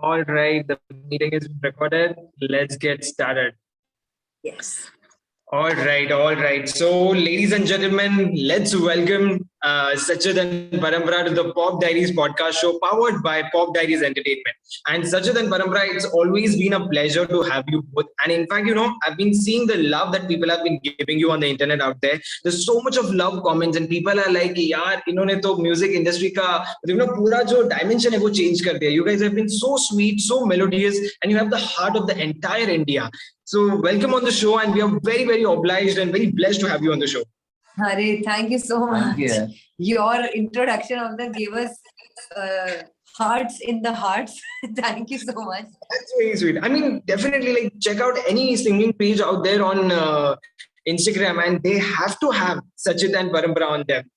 All right, the meeting is recorded. Let's get started. Yes. All right, all right. So, ladies and gentlemen, let's welcome Sajid and Parampara to the Pop Diaries podcast show powered by Pop Diaries Entertainment. And Sajid and Parampara, it's always been a pleasure to have you both. And in fact, I've been seeing the love that people have been giving you on the internet out there. There's so much of love comments, and people are like, "यार, इन्होंने तो music industry का, पूरा जो dimension है वो change कर दिया." You guys have been so sweet, so melodious, and you have the heart of the entire India. So welcome on the show, and we are very, very obliged and very blessed to have you on the show. Hari, thank you so much. Your introduction of the gave us hearts in the hearts. Thank you so much. That's very sweet. I mean, definitely, like, check out any singing page out there on Instagram, and they have to have Sajid and Parampara on them.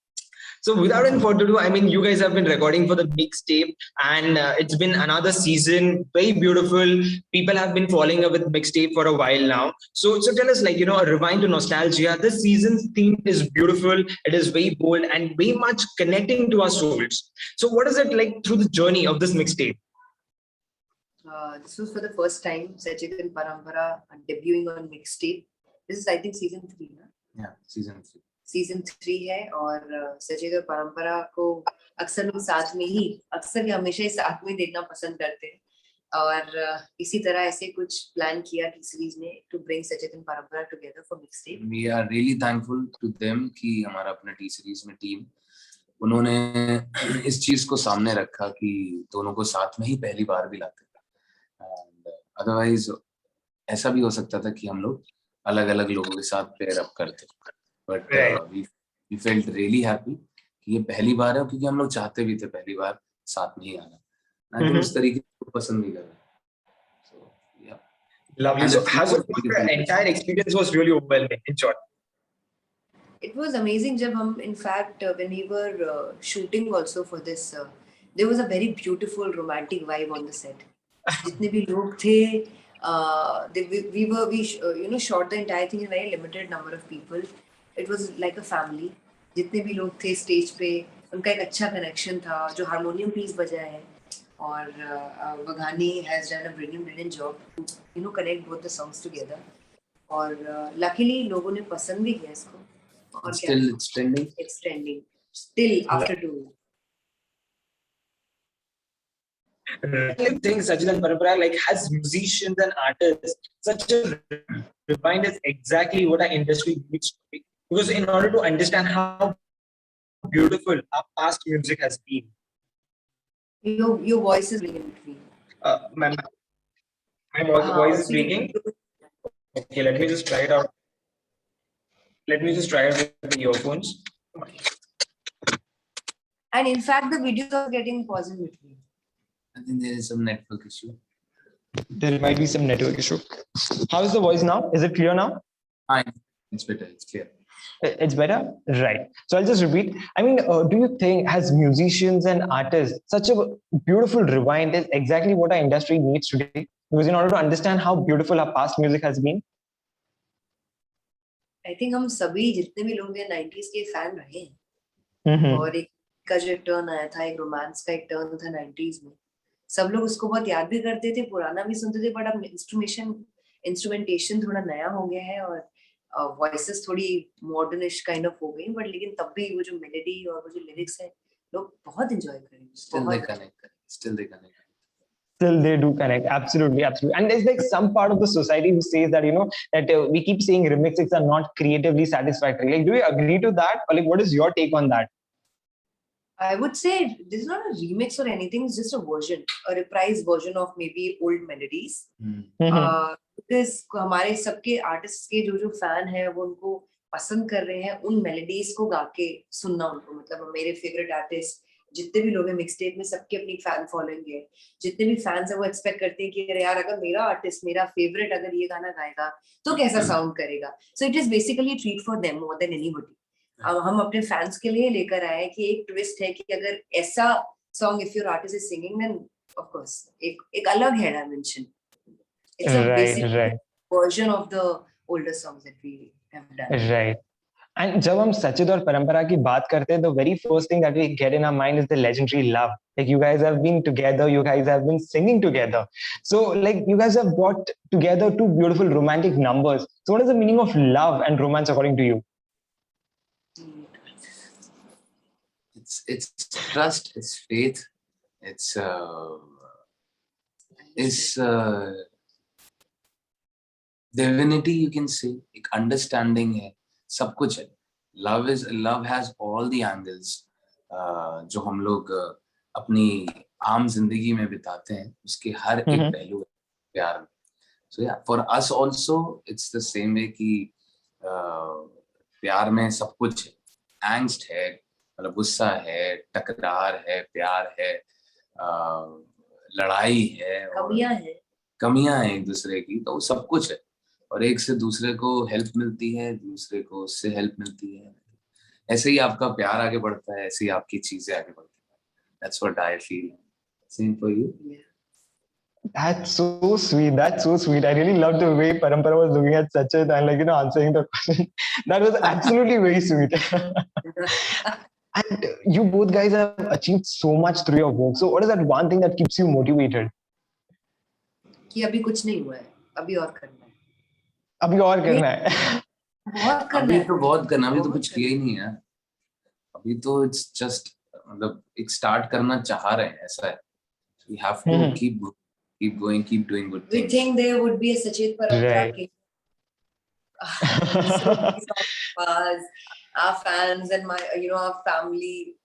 So without any further ado, I mean, you guys have been recording for the mixtape, and it's been another season, very beautiful. People have been following up with mixtape for a while now. So tell us, like, a rewind to nostalgia. This season's theme is beautiful. It is very bold and very much connecting to our souls. So what is it like through the journey of this mixtape? This was for the first time, Sajid and Parampara debuting on mixtape. This is, I think, season 3, na? Yeah, season 3. Season 3 है और सचिद और परंपरा को अक्सर लोग साथ में ही अक्सर हमेशा ही साथ में देखना पसंद करते हैं और इसी तरह ऐसे कुछ प्लान किया टी सीरीज ने to bring Sachet and Parampara together for mixtape. We are really thankful to them कि हमारा अपना टी सीरीज में टीम उन्होंने इस चीज को सामने रखा कि दोनों को साथ में ही पहली बार भी लाते हैं. एंड अदरवाइज ऐसा भी हो सकता था कि हम लोग अलग-अलग लोगों के साथ पेयर अप करते. But we felt really happy कि ये पहली बार है क्योंकि हम लोग चाहते भी थे पहली बार साथ में ही आना. I think उस तरीके से पसंद भी लगा. So yeah. Lovely. So how was the entire experience was really overwhelming in short? It was amazing. जब हम in fact when we were shooting also for this, there was a very beautiful romantic vibe on the set. जितने भी लोग थे, we shot the entire thing in a very limited number of people. It was like a family. जितने भी लोग थे stage पे उनका एक अच्छा कनेक्शन था. जो हारमोनियम पीस बजा है और Vaghani has done a brilliant job to connect both the songs together. और luckily लोगों ने पसंद भी किया इसको. और still it's trending. It's trending still after 2. I think Sajid and Parampara, like, as musicians and artists, such a reminder is exactly what our industry needs to be. Because in order to understand how beautiful our past music has been. Your voice is breaking in between. My voice is breaking. Okay, let me just try it out. Let me just try it with the earphones. And in fact, the videos are getting paused in between. I think there is some network issue. There might be some network issue. How is the voice now? Is it clear now? Fine. It's better. It's clear. It's better? Right. So I'll just repeat. I mean, do you think as musicians and artists, such a beautiful rewind is exactly what our industry needs today? Because in order to understand how beautiful our past music has been? I think हम सभी जितने भी लोग हैं 90s के fan रहे हैं. और एक का जो टर्न आया था, एक रोमांस का एक टर्न था 90s में. सब लोग उसको बहुत याद भी करते थे, पुराना भी सुनते थे, बट अब इंस्ट्रूमेंटेशन थोड़ा नया हो गया है और वॉइसेस थोड़ी मॉडर्निश काइंड ऑफ हो गई. बट लेकिन तब भी वो जो मेलोडी और वो जो लिरिक्स है लोग बहुत एंजॉय करेंगे. Still they do connect. Absolutely. And there's like some part of the society who says that, that we keep saying remixes are not creatively satisfactory. Like, do you agree to that? Or like, what is your take on that? I would say this is not a remix or anything. It's just a version, a reprised version of maybe old melodies. Because हमारे सबके artist के जो fan है वो उनको पसंद कर रहे हैं उन मेलोडीज को गा के सुनना उनको. मतलब मेरे फेवरेट आर्टिस्ट जितने भी लोग हैं मिक्सटेप में सबके अपनी फैन फॉलोइंग है. जितने भी फैंस हैं वो एक्सपेक्ट करते हैं कि अरे यार अगर मेरा आर्टिस्ट मेरा फेवरेट अगर ये गाना गाएगा तो कैसा साउंड करेगा. So it is basically treat for them more than anybody. अब हम अपने फैंस के लिए लेकर आए हैं कि एक ट्विस्ट है कि अगर ऐसा song if your artist is singing then of course एक अलग है dimension. It's a basic version of the older songs that we have done. Right. And जब हम सचिद और परंपरा की बात करते हैं, the very first thing that we get in our mind is the legendary love. Like you guys have been together, you guys have been singing together. So like you guys have brought together two beautiful romantic numbers. So what is the meaning of love and romance according to you? It's trust, it's faith, it's divinity, you can say. एक understanding है, सब कुछ है. Love has all the angles जो हम लोग अपनी आम जिंदगी में बिताते हैं, उसके हर एक पहलू है प्यार में. So yeah, for us also it's the same way कि प्यार में सब कुछ है. Angst है, मतलब गुस्सा है, टकरार है, प्यार है, लड़ाई है, कमियां हैं एक दूसरे की, तो सब कुछ है. और एक से दूसरे को हेल्प मिलती है, दूसरे को उससे हेल्प मिलती है. ऐसे ही आपका प्यार आगे बढ़ता है, ऐसे ही आपकी चीजें आगे बढ़ती हैं. That's what I feel. Same for you. That's so sweet. That's so sweet. I really loved the way Parampara was looking at Sachit and like, answering the question. That was absolutely very sweet. And you both guys have achieved so much through your work. So what is that one thing that keeps you motivated? कि अभी कुछ नहीं हुआ है, अभी और करना है. अभी और करना है. बहुत करना अभी है. तो बहुत करना, अभी तो कुछ किया ही नहीं है. अभी तो it's just मतलब एक स्टार्ट करना चाह रहे हैं, ऐसा है. We have to keep going, keep doing good things. We think there would be a Sachit Parampara king. Our fans and our family,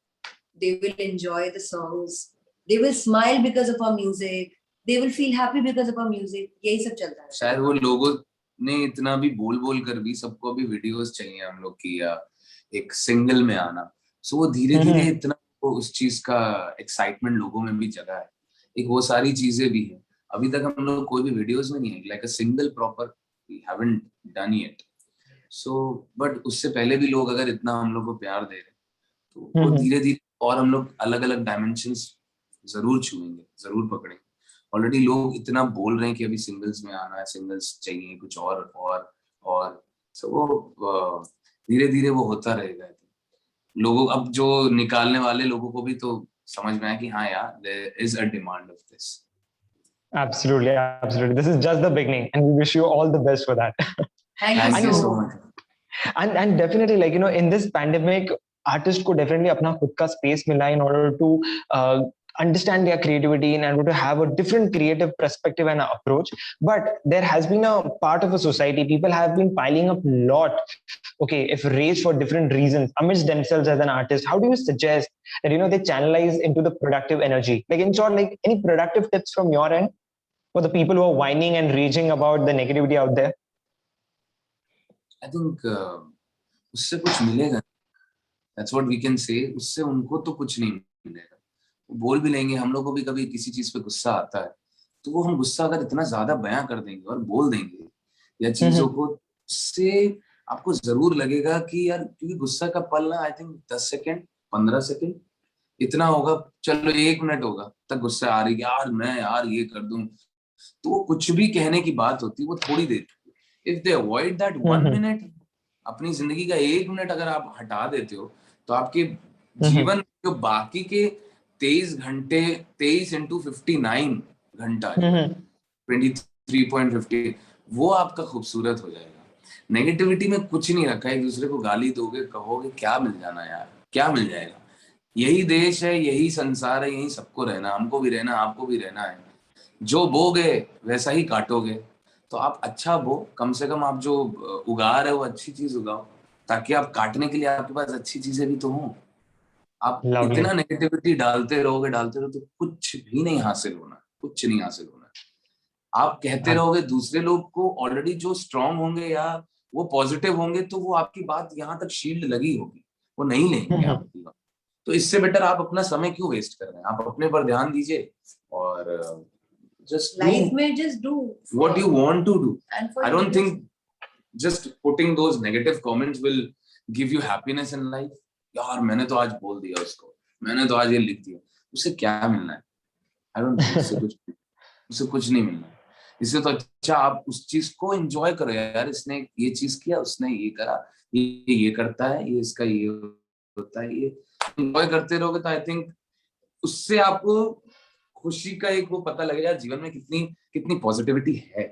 they will enjoy the songs. They will smile because of our music. They will feel happy because of our music. यही सब चलता है. शायद वो लोगों ने इतना भी बोल कर भी सबको भी वीडियोस चाहिए हम लोग की, या एक सिंगल में आना. सो वो धीरे-धीरे इतना उस चीज का एक्साइटमेंट लोगों में भी जगा है. एक वो सारी चीजें भी हैं. अभी तक हम लोग कोई भी वीडियोस में नहीं है like a single proper, we haven't done it. So but उससे पहले भी लोग अगर इतना हम लोग को प्यार दे रहे तो वो धीरे-धीरे और हम लोग अलग-अलग डायमेंशंस जरूर छुएंगे, जरूर पकड़ेंगे. ऑलरेडी लोग इतना बोल रहे हैं कि अभी सिंगल्स में आना है, सिंगल्स चाहिए कुछ और सो वो धीरे-धीरे वो होता रहेगा. लोगों अब जो निकालने वाले लोगों को भी तो समझ में आया कि हाँ यार, there is a demand of this. Absolutely. This is just the beginning, and we wish you all the best for that. Thank you so much. And definitely, like in this pandemic, artists को definitely अपना खुद का space मिला in order to understand their creativity and in order to have a different creative perspective and approach. But there has been a part of a society, people have been piling up a lot. Okay, if raised for different reasons amidst themselves as an artist, how do you suggest that they channelize into the productive energy? Like in short, like any productive tips from your end for the people who are whining and raging about the negativity out there? I think उससे कुछ मिलेगा. That's what we can say. उससे उनको तो कुछ नहीं मिलेगा. बोल भी लेंगे, हम लोग को भी कभी किसी चीज पे गुस्सा आता है तो वो हम गुस्सा अगर इतना ज्यादा बयां कर देंगे और बोल देंगे या चीजों को, उससे आपको जरूर लगेगा कि यार, क्योंकि गुस्सा का पल ना आई थिंक 10 सेकंड 15 सेकंड इतना होगा. चलो 1 मिनट होगा तक गुस्सा आ रही यार, मैं यार ये कर दूं, तो वो कुछ भी कहने की बात होती है वो थोड़ी देर. If they avoid that 1 minute, अपनी जिंदगी का 1 मिनट अगर आप हटा देते हो तो आपके जीवन जो बाकी के 23 घंटे 23 into 59 घंटा 23.50 वो आपका खूबसूरत हो जाएगा. नेगेटिविटी में कुछ नहीं रखा है. एक दूसरे को गाली दोगे, कहोगे, क्या मिल जाना यार, क्या मिल जाएगा. यही देश है, यही संसार है, यही सबको रहना, हमको भी रहना, आपको भी रहना है. जो बोगे वैसा ही काटोगे. तो आप अच्छा बो, कम से कम आप जो उगा रहे हो अच्छी चीज उगाओ, ताकि आप काटने के लिए आपके पास अच्छी चीजें भी तो हों. आप इतना नेगेटिविटी डालते रहोगे तो कुछ भी नहीं हासिल होना, कुछ नहीं हासिल होना. आप कहते रहोगे, दूसरे लोग को ऑलरेडी जो स्ट्रांग होंगे या वो पॉजिटिव होंगे तो वो आपकी बात यहाँ तक शील्ड लगी होगी, वो नहीं लेंगे आपकी बात. तो इससे बेटर आप अपना समय क्यों वेस्ट कर रहे हैं. आप अपने पर ध्यान दीजिए और just life में just do what you want to do. I don't think just putting those negative comments will give you happiness in life. यार मैंने तो आज बोल दिया उसको, मैंने तो आज ये लिख दिया, उससे क्या मिलना है. I don't think उससे कुछ नहीं मिलना है. इससे तो अच्छा आप उस चीज को एंजॉय करो यार. इसने ये चीज किया, उसने ये करा, ये करता है, ये इसका ये होता है, ये एंजॉय करते रहोगे तो आई थिंक उससे आपको खुशी का एक वो पता लगेगा जीवन में कितनी कितनी पॉजिटिविटी है।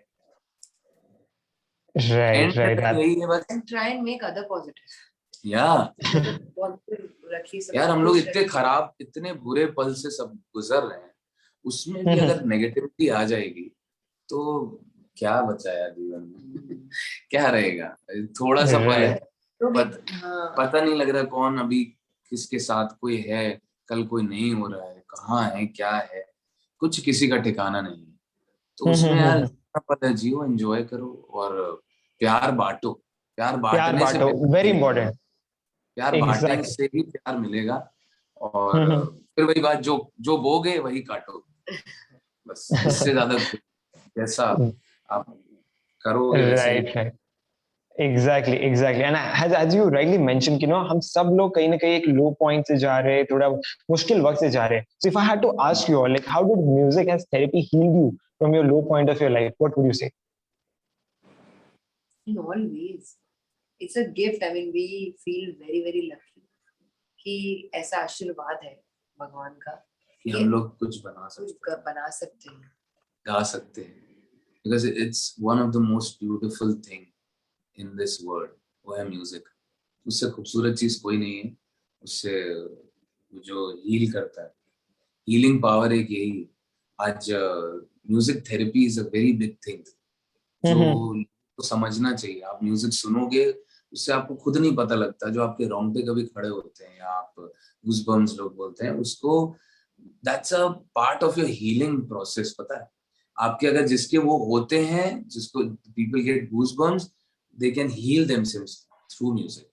Right, right. यही है बस। And try and make other positive. यार हम लोग इतने खराब, इतने बुरे पल से सब गुजर रहे हैं, उसमें भी अगर नेगेटिविटी आ जाएगी तो क्या बचा यार जीवन में? क्या रहेगा? थोड़ा सा पल है, पता नहीं लग रहा कौन अभी किसके साथ कोई है, कल कोई नहीं हो रहा है, कहाँ है, क्या है, कुछ किसी का ठिकाना नहीं है। तो उसमें यार पल है, जियो, एंजॉय करो और प्यार बांटो। प्यार बांटने से वेरी इंपॉर्टेंट, प्यार बांटने से ही प्यार मिलेगा। और फिर वही बात, जो बोगे वही काटोगे, बस इससे ज्यादा जैसा आप करोगे वैसे ही। Right, exactly and as you rightly mentioned, हम सब लोग कहीं ना कहीं एक लो पॉइंट से जा रहे हैं, थोड़ा मुश्किल वक्त से जा रहे हैं. So if I had to ask you all, like, how did music as therapy heal you from your low point of your life? What would you say? In all ways, it's a gift. I mean, we feel very very lucky कि ऐसा आशीर्वाद है भगवान का कि हम लोग कुछ बना सकते हैं, गा सकते हैं, because it's one of the most beautiful thing in this world, वो है म्यूजिक। उससे खूबसूरत चीज कोई नहीं है, उससे जो हील करता है, हीलिंग पावर एक यही। आज music therapy is a very big thing जो तो समझना चाहिए। आप म्यूजिक सुनोगे, उससे आपको खुद नहीं पता लगता, जो आपके रोंगटे कभी खड़े होते हैं या आप गूज़बम्स लोग बोलते हैं उसको, that's a part of your healing process. पता है आपके अगर जिसके वो होते हैं, जिसको people get goosebumps, they can heal themselves through music.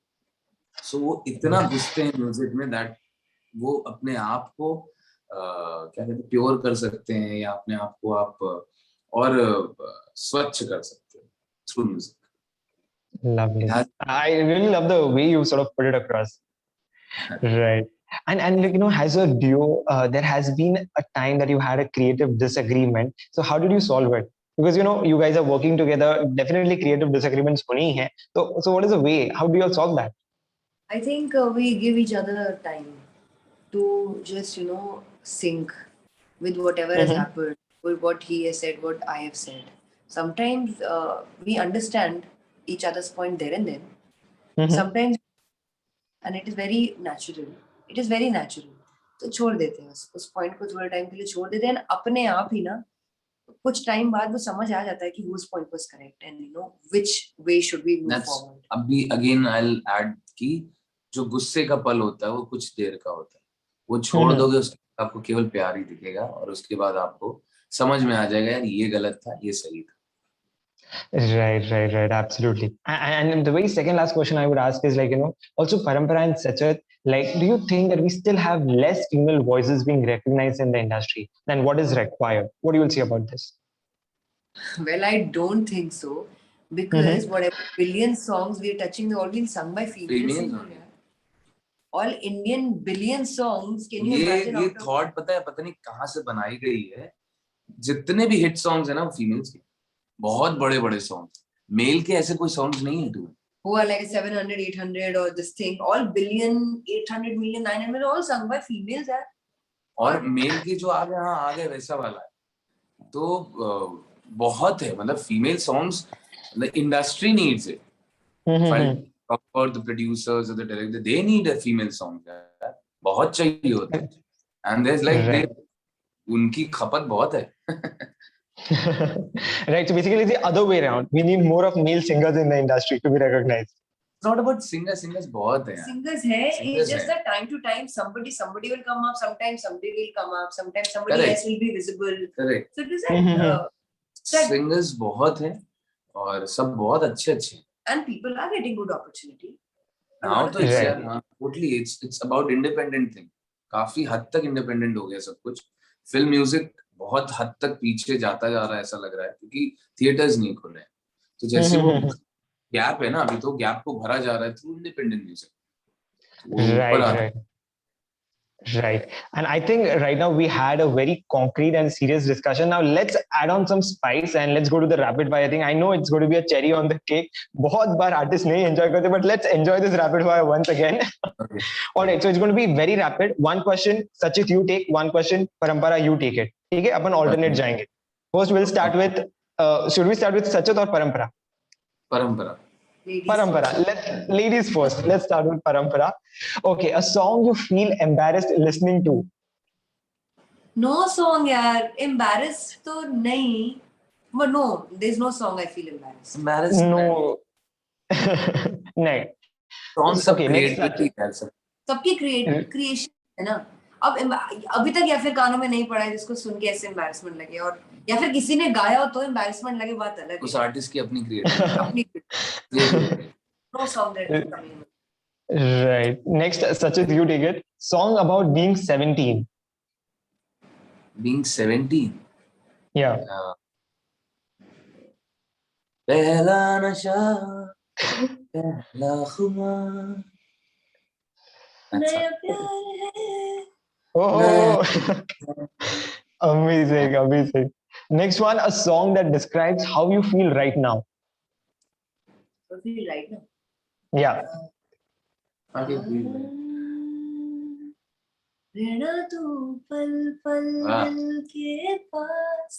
So वो इतना घुसते हैं म्यूजिक में दैट वो अपने आप को क्या कहते हैं, प्योर कर सकते हैं, या अपने आप को आप और स्वच्छ कर सकते हैं through music. Lovely. I really love the way you sort of put it across. Right. And like, as a duo, there has been a time that you had a creative disagreement. So how did you solve it? Because you guys are working together, definitely creative disagreements honi hai. So what is the way? How do you all solve that? I think we give each other time to just sync with whatever has happened, with what he has said, what I have said. Sometimes we understand each other's point there and then. Sometimes, and it is very natural. It is very natural. तो छोड़ देते हैं उस point को, थोड़ा time के लिए छोड़ देते हैं, अपने आप ही ना कुछ टाइम बाद वो समझ आ जाता है कि whose point was correct and which way should we move forward. अभी again I'll add कि जो गुस्से का पल होता है वो कुछ देर का होता है, वो छोड़ दोगे उसके आपको केवल प्यार ही दिखेगा, और उसके बाद आपको समझ में आ जाएगा यार ये गलत था, ये सही था। Right, absolutely. And the very second last question I would ask is, like, also Parampara and Sachet, like, do you think that we still have less female voices being recognized in the industry than what is required? What do you say about this? Well, I don't think so, because whatever billion songs we are touching, they're all being sung by females. All Indian billion songs, can you imagine? ये thought पता नहीं कहाँ से बनाई गई है। जितने भी हिट सॉन्ग्स है ना वो फीमेल्स के, बहुत बड़े बड़े सॉन्ग्स, मेल के ऐसे कोई सॉन्ग्स नहीं है तुम्हें। Who are like 700, 800 or this thing, all billion, 800 million, 900, all sung by females है। और मेल के जो आ गए वैसा वाला है, तो बहुत है, मतलब female songs, the industry needs it. For the producers or the director, they need a female song. बहुत चाहिए होता है, and there's like उनकी खपत बहुत है। Right, so basically it's the other way around. We need more of male singers in the industry to be recognized. It's not about singers बहुत हैं। Singers है, it's just that time to time somebody will come up, sometimes somebody will come up, sometimes somebody else will be visible. Correct. So it is that singers बहुत हैं और सब बहुत अच्छे हैं। And people are getting good opportunity. Now तो totally it's about independent thing. काफी हद तक independent हो गया सब कुछ। फिल्म म्यूजिक बहुत हद तक पीछे जाता जा रहा है, ऐसा लग रहा है, क्योंकि थिएटर्स नहीं खुल रहे हैं। तो जैसे वो गैप है ना, अभी तो गैप को भरा जा रहा है through independent music. Right. And I think right now we had a very concrete and serious discussion. Now let's add on some spice and let's go to the rapid fire thing. I know it's going to be a cherry on the cake. बहुत बार artists नहीं enjoy करते, but let's enjoy this rapid fire once again. Okay. All right. So it's going to be very rapid. One question, Sachit, you take. One question, Parampara, you take it. ठीक है? अपन alternate Okay. जाएंगे. First, we'll start with. Should we start with Sachit or Parampara? परंपरा. Ladies Parampara. Ladies first. Let's start with Parampara. Okay, a song you feel embarrassed listening to. No song, यार. Embarrassed तो नहीं. But no, there's no song I feel embarrassed. Embarrassment. No. नहीं. Song सब Okay, next creativity है सब. सबकी creation है ना. अब अभी तक या फिर कानों में नहीं पड़ा है जिसको सुन के ऐसे embarrassment लगे, और या फिर किसी ने गाया हो तो embarrassment लगे, बात अलग है. उस आर्टिस्ट की अपनी creativity. अपनी no song that is coming. Right. Next, Sachit, you take it. Song about being 17. Being 17. Yeah. पहला नशा, पहला खुमार. नया प्यार है. Oh, amazing, amazing. Next one, a song that describes how you feel right now. I feel right now. Yeah. रहना तू पल पल वाह. दिल के पास,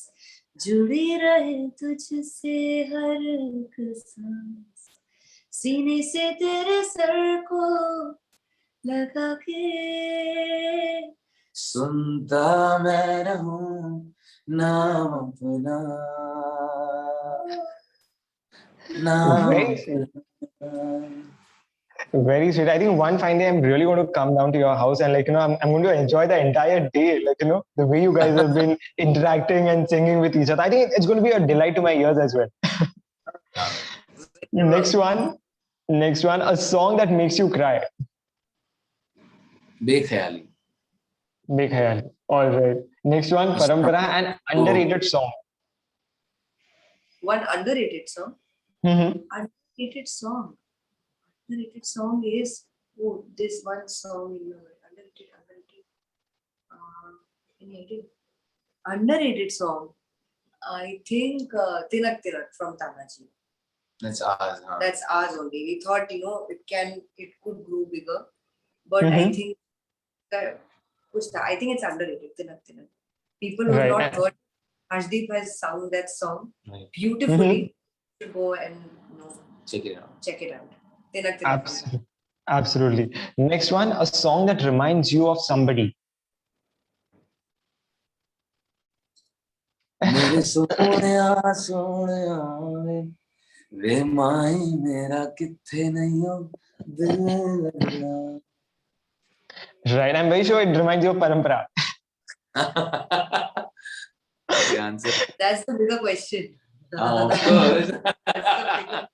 जुड़ी रहे तुझसे हर एक सांस, सीने से तेरे सर को लगा के सुनता मैं रहूं नाम अपना, नाम अपना. Very sweet. I think one fine day I'm really going to come down to your house and I'm going to enjoy the entire day. The way you guys have been interacting and singing with each other. I think it's going to be a delight to my ears as well. Next one, a song that makes you cry. Bekhayali. Bekhayal. All right. Next one, Parampara, an underrated song. one underrated song. Mm-hmm. Underrated song. Underrated song is this one song in underrated. Any idea? Underrated song. I think Tilak Tilak from Tanaji. That's ours. Huh? That's ours only. We thought it could grow bigger, but I Mm-hmm. think I think it's underrated. Tilak Tilak. People who have Right. not heard, Harshdeep has sung that song Right. beautifully. To go and Check it out. check it out. Tilak Tilak. Absolutely. Absolutely. Next one, a song that reminds you of somebody. मेरे सोनिया सोनिया वे माही मेरा किथे नहीं हो दिल लगा. Right. I'm very sure it reminds you of Parampara. The answer. That's the bigger question. Of course. That's the bigger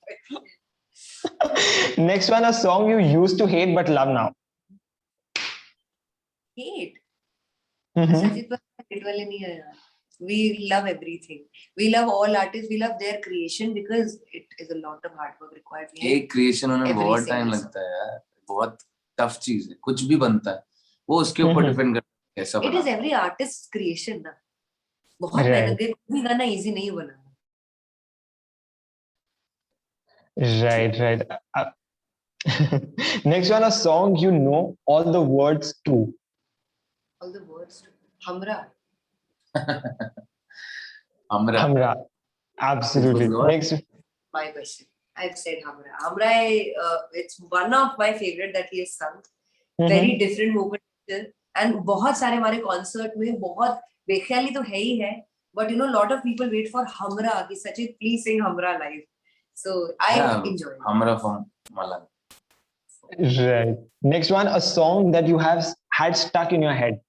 question. Next one, a song you used to hate but love now. Hate. Mm-hmm. Sajid पर hate वाले नहीं है यार. We love everything. We love all artists. We love their creation because it is a lot of hard work required. एक creation होने में Every बहुत single time song. लगता है यार. बहुत टफ चीज है. कुछ भी बनता है वो उसके ऊपर डिपेंड करता है कैसा It is बना. every artist's creation ना. बहुत Right. मेहनत है. कोई भी गाना easy नहीं बना. Right. Next one, a song you know all the words to. All the words. Hamra. हमरा. Hamra. Absolutely. What? Next. My question. I've said Hamra. Hamra, it's one of my favorite that he has sung. Very different movement and बहुत सारे हमारे concert में बहुत बेख्याली तो है ही है, but lot of people wait for Hamra कि Sachit please sing Hamra live. So I enjoy it. हमरा from Malang. Right. Next one, a song that you have had stuck in your head.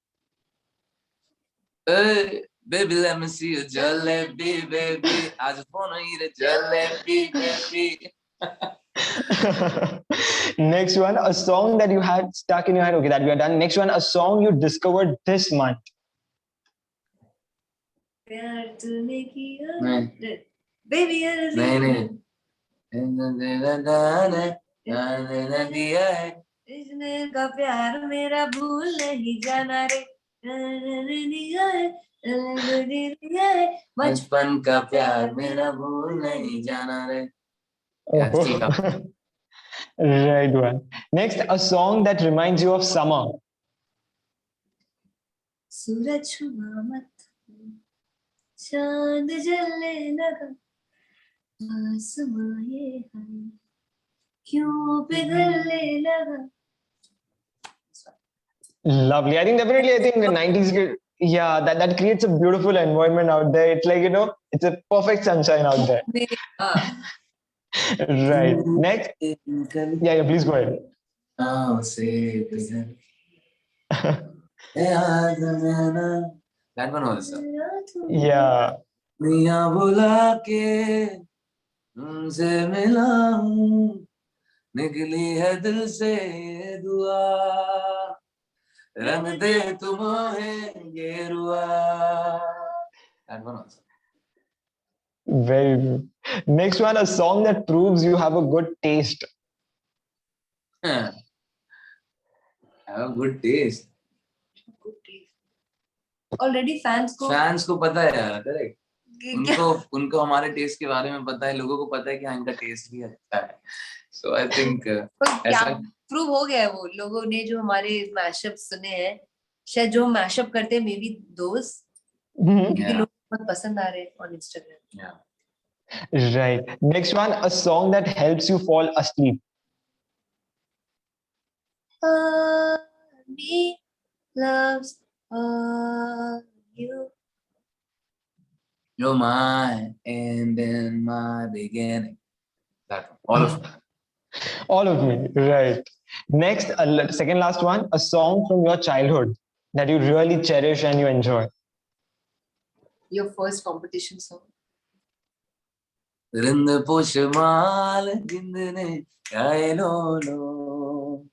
Hey, baby, let me see your jalebi, baby. I just wanna eat a jalebi, baby. Next one, a song that you had stuck in your head. Okay, that we are done. Next one, a song you discovered this month. प्यार तूने किया नहीं. baby नहीं. दिया है इतने का प्यार मेरा भूल नहीं जाना रे, बचपन का प्यार मेरा भूल नहीं जाना रे. Yeah, ठीक है. Right one. Next, a song that reminds you of summer. सूरज हुआ मत, चांद जलने लगा, आसमां ये है क्यों पिघलने लगा. Lovely. I think definitely, I think the 90s, yeah, that creates a beautiful environment out there. It's like, it's a perfect sunshine out there. Right. Next. Yeah, please go ahead. That one also. Yeah. मियाँ बुला के उनसे मिला हूँ, निकली है दिल से ये दुआ, रंग दे तुम्हें गेरुआ. That one also. Very good. Next one, a song that proves you have a good taste. Have a good taste. Already fans को पता है यार, करेक्ट. उनको हमारे टेस्ट के बारे में पता है, लोगों को पता है कि हाँ इनका टेस्ट भी अच्छा है. सो आई थिंक ऐसा प्रूव हो गया है. वो लोगों ने जो हमारे मैशअप सुने हैं, शायद जो मैशअप करते हैं, मे बी दोस्त, क्योंकि लोग बहुत पसंद आ रहे हैं on Instagram. Right. Next one, a song that helps you fall asleep. Me loves you. You're my end and my beginning. That one. All of them. All of me. Right. Next, second last one, a song from your childhood that you really cherish and you enjoy. Your first competition song. रिंद पोशमाल गिंदने गाए लो लो,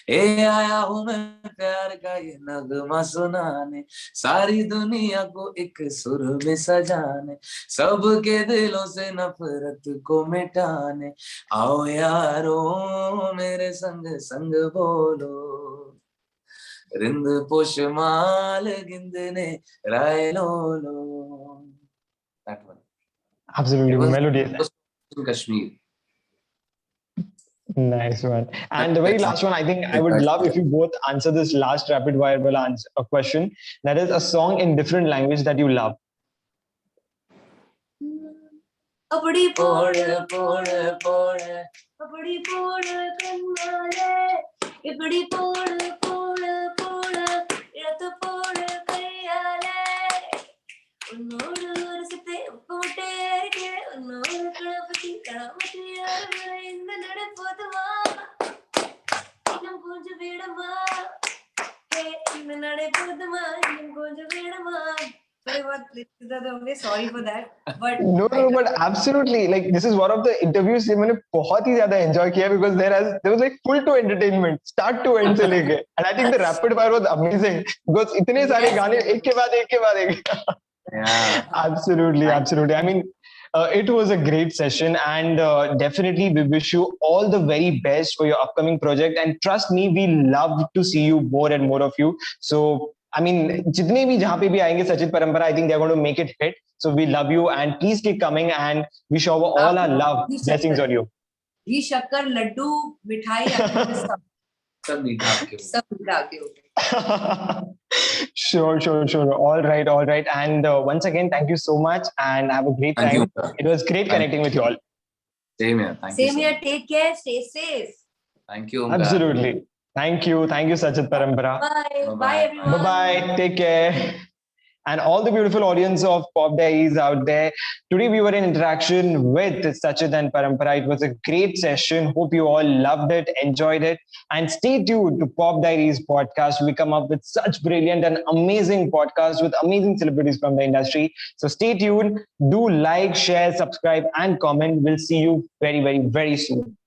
ए आया हूँ मैं प्यार का ये नगमा सुनाने, सारी दुनिया को एक सुर में सजाने, सबके दिलों से नफरत को मिटाने, आओ यारो मेरे संग संग बोलो, रिंद पोशमाल गिंदने राय लो लो. That one. Absolutely melodious. In Kashmir. Nice one. And the very last one, I think I would love if you both answer this last rapid fire answer a question. That is a song in different language that you love. अपड़ी पोड़ पोड़ पोड़, अपड़ी पोड़ कन्नाले, अपड़ी पोड़ पोड़ पोड़, इड़त पोड़ कयाले, उन्नोड़ रसते उप्पोटे के, उन्नोड़ कड़पति कामती यार इंद नड़ पोतमा, इन्म कुंज वेड़मा, के इंद नड़ पोतमा, इन्म कुंज वेड़मा. Sorry for that, but no, but absolutely, like this is one of the interviews मैंने बहुत ही ज़्यादा enjoy किया because there was like full to entertainment, start to end से लेके, and I think the rapid fire was amazing because इतने सारे गाने एक के बाद एक. Yeah. Absolutely. I mean, it was a great session, and definitely we wish you all the very best for your upcoming project. And trust me, we love to see you more and more of you. So, I mean, जितने भी जहाँ पे भी आएंगे सचित परंपरा, I think they're going to make it hit. So we love you, and please keep coming, and we shower all our love, blessings on you. घी शक्कर लड्डू मिठाई सब मीठा आपके ऊपर. Sure. All right. And once again, thank you so much, and have a great time. It was great connecting with you all. Same here. Same here. Take care. Stay safe. Thank you. Absolutely. Thank you, Sachit Parampara. Bye, everyone. Bye. Take care. And all the beautiful audience of Pop Diaries out there. Today we were in interaction with Sachit and Parampara. It was a great session. Hope you all loved it, enjoyed it. And stay tuned to Pop Diaries podcast. We come up with such brilliant and amazing podcasts with amazing celebrities from the industry. So stay tuned. Do like, share, subscribe, and comment. We'll see you very, very, very soon.